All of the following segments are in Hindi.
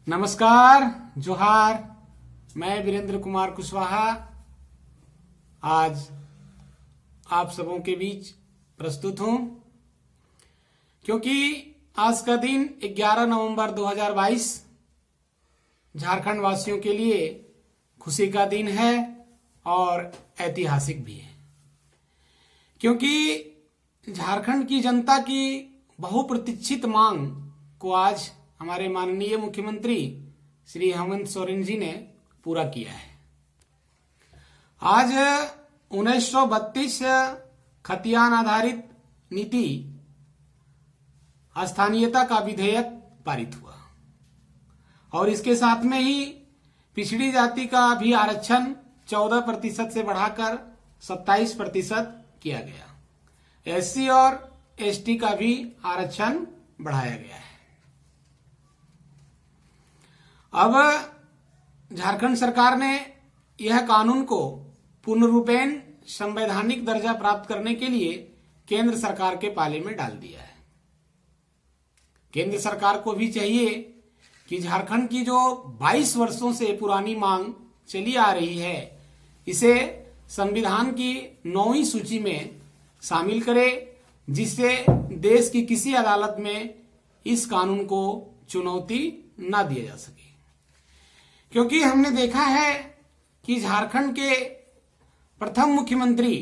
नमस्कार, जोहार। मैं वीरेंद्र कुमार कुशवाहा आज आप सबों के बीच प्रस्तुत हूं, क्योंकि आज का दिन 11 नवंबर 2022 झारखंड वासियों के लिए खुशी का दिन है और ऐतिहासिक भी है, क्योंकि झारखंड की जनता की बहुप्रतीक्षित मांग को आज हमारे माननीय मुख्यमंत्री श्री हेमंत सोरेन जी ने पूरा किया है। आज 1932 खतियान आधारित नीति स्थानीयता का विधेयक पारित हुआ और इसके साथ में ही पिछड़ी जाति का भी आरक्षण 14% से बढ़ाकर 27% किया गया। एससी और एसटी का भी आरक्षण बढ़ाया गया है। अब झारखंड सरकार ने यह कानून को पूर्ण रूपेण संवैधानिक दर्जा प्राप्त करने के लिए केंद्र सरकार के पाले में डाल दिया है। केंद्र सरकार को भी चाहिए कि झारखंड की जो 22 वर्षों से पुरानी मांग चली आ रही है, इसे संविधान की 9वीं सूची में शामिल करे, जिससे देश की किसी अदालत में इस कानून को चुनौती न दिया जा सके। क्योंकि हमने देखा है कि झारखंड के प्रथम मुख्यमंत्री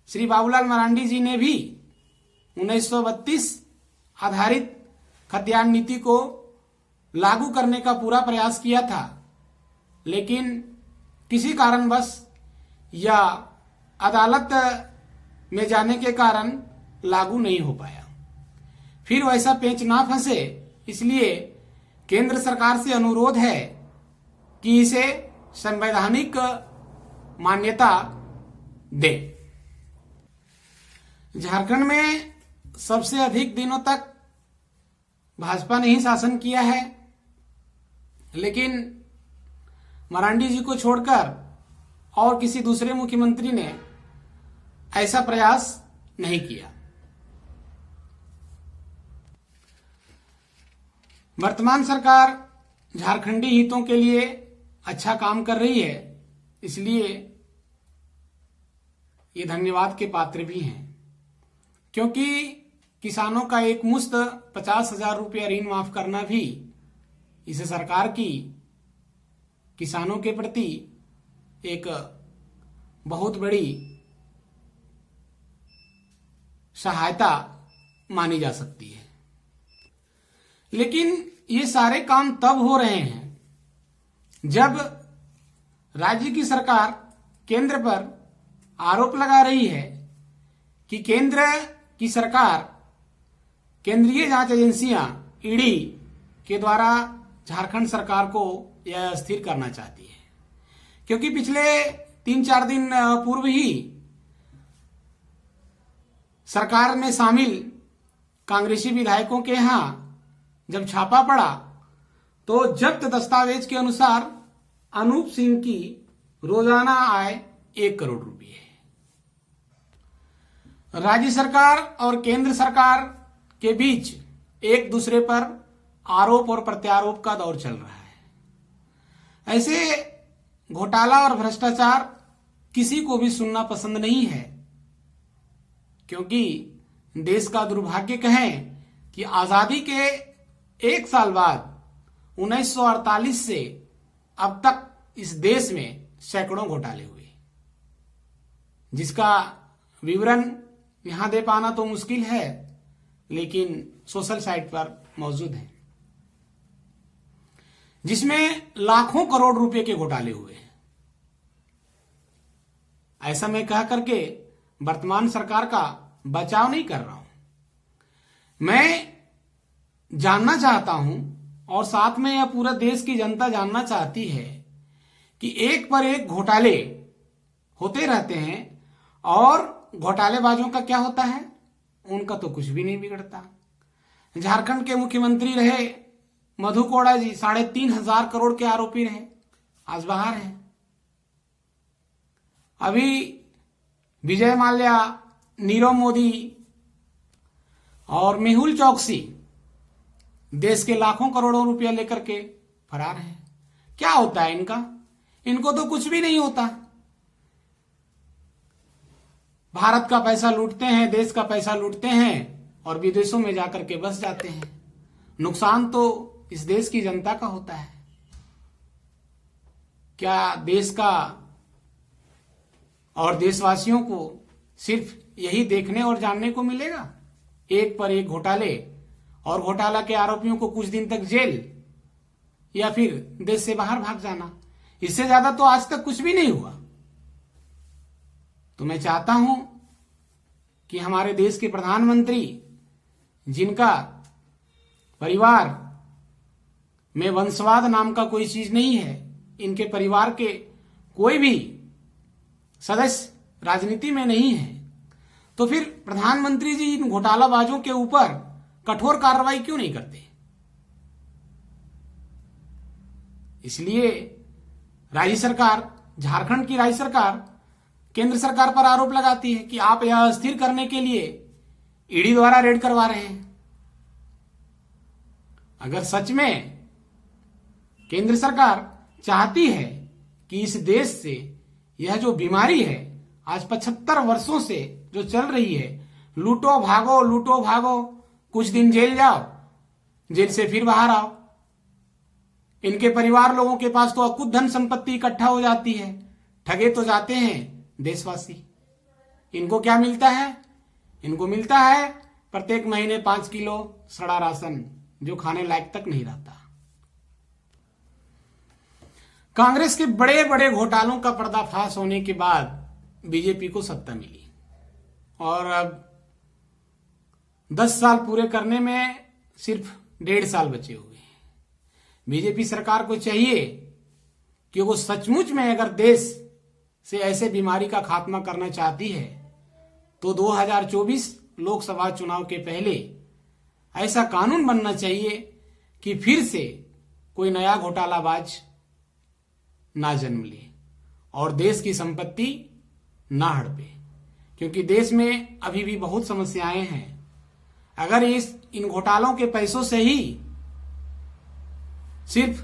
श्री बाबूलाल मरांडी जी ने भी 1932 आधारित खतियान नीति को लागू करने का पूरा प्रयास किया था, लेकिन किसी कारणवश या अदालत में जाने के कारण लागू नहीं हो पाया। फिर वैसा पेच ना फंसे, इसलिए केंद्र सरकार से अनुरोध है कि इसे संवैधानिक मान्यता दे। झारखंड में सबसे अधिक दिनों तक भाजपा ने ही शासन किया है, लेकिन मरांडी जी को छोड़कर और किसी दूसरे मुख्यमंत्री ने ऐसा प्रयास नहीं किया। वर्तमान सरकार झारखंडी हितों के लिए अच्छा काम कर रही है, इसलिए ये धन्यवाद के पात्र भी हैं, क्योंकि किसानों का एक मुश्त 50,000 रुपया ऋण माफ करना भी इस सरकार की किसानों के प्रति एक बहुत बड़ी सहायता मानी जा सकती है। लेकिन ये सारे काम तब हो रहे हैं जब राज्य की सरकार केंद्र पर आरोप लगा रही है कि केंद्र की सरकार केंद्रीय जांच एजेंसियां ईडी के द्वारा झारखंड सरकार को यह अस्थिर करना चाहती है। क्योंकि पिछले 3-4 दिन पूर्व ही सरकार में शामिल कांग्रेसी विधायकों के यहां जब छापा पड़ा, तो जब्त दस्तावेज के अनुसार अनूप सिंह की रोजाना आय 1 करोड़ रुपए है। राज्य सरकार और केंद्र सरकार के बीच एक दूसरे पर आरोप और प्रत्यारोप का दौर चल रहा है। ऐसे घोटाला और भ्रष्टाचार किसी को भी सुनना पसंद नहीं है, क्योंकि देश का दुर्भाग्य कहें कि आजादी के 1 साल बाद 1948 से अब तक इस देश में सैकड़ों घोटाले हुए, जिसका विवरण यहां दे पाना तो मुश्किल है, लेकिन सोशल साइट पर मौजूद है, जिसमें लाखों करोड़ रुपए के घोटाले हुए। ऐसा मैं कह करके वर्तमान सरकार का बचाव नहीं कर रहा हूं। मैं जानना चाहता हूं और साथ में यह पूरा देश की जनता जानना चाहती है कि एक पर एक घोटाले होते रहते हैं और घोटालेबाजों का क्या होता है, उनका तो कुछ भी नहीं बिगड़ता। झारखंड के मुख्यमंत्री रहे मधु कोड़ा जी 3,500 करोड़ के आरोपी रहे, आज बाहर हैं। अभी विजय माल्या, नीरव मोदी और मेहुल चौकसी देश के लाखों करोड़ों रुपया लेकर के फरार हैं। क्या होता है इनका? इनको तो कुछ भी नहीं होता। भारत का पैसा लूटते हैं, देश का पैसा लूटते हैं और विदेशों में जाकर के बस जाते हैं। नुकसान तो इस देश की जनता का होता है। क्या देश का और देशवासियों को सिर्फ यही देखने और जानने को मिलेगा? एक पर एक घोटाले और घोटाला के आरोपियों को कुछ दिन तक जेल या फिर देश से बाहर भाग जाना, इससे ज्यादा तो आज तक कुछ भी नहीं हुआ। तो मैं चाहता हूं कि हमारे देश के प्रधानमंत्री, जिनका परिवार में वंशवाद नाम का कोई चीज नहीं है, इनके परिवार के कोई भी सदस्य राजनीति में नहीं है, तो फिर प्रधानमंत्री जी इन घोटालाबाजों के ऊपर कठोर कार्रवाई क्यों नहीं करते? इसलिए राज्य सरकार, झारखंड की राज्य सरकार केंद्र सरकार पर आरोप लगाती है कि आप यह अस्थिर करने के लिए ईडी द्वारा रेड करवा रहे हैं। अगर सच में केंद्र सरकार चाहती है कि इस देश से यह जो बीमारी है आज 75 वर्षों से जो चल रही है, लूटो भागो, कुछ दिन जेल जाओ, जेल से फिर बाहर आओ, इनके परिवार लोगों के पास तो अकुत धन संपत्ति इकट्ठा हो जाती है, ठगे तो जाते हैं देशवासी। इनको क्या मिलता है? इनको मिलता है प्रत्येक महीने 5 किलो सड़ा राशन, जो खाने लायक तक नहीं रहता। कांग्रेस के बड़े बड़े घोटालों का पर्दाफाश होने के बाद बीजेपी को सत्ता मिली और अब 10 साल पूरे करने में सिर्फ 1.5 साल बचे हुए हैं। बीजेपी सरकार को चाहिए कि वो सचमुच में अगर देश से ऐसे बीमारी का खात्मा करना चाहती है तो 2024 लोकसभा चुनाव के पहले ऐसा कानून बनना चाहिए कि फिर से कोई नया घोटालाबाज ना जन्म ले और देश की संपत्ति ना हड़पे, क्योंकि देश में अभी भी बहुत समस्याएं हैं। अगर इन घोटालों के पैसों से ही सिर्फ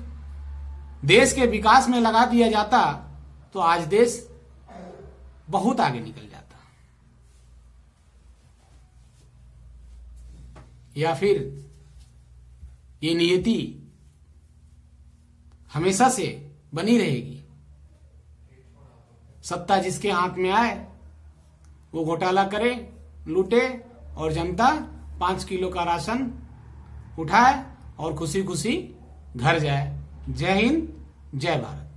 देश के विकास में लगा दिया जाता तो आज देश बहुत आगे निकल जाता। या फिर ये नियति हमेशा से बनी रहेगी, सत्ता जिसके हाथ में आए वो घोटाला करे, लूटे और जनता 5 किलो का राशन उठाए और खुशी खुशी घर जाए। जय हिंद, जय भारत।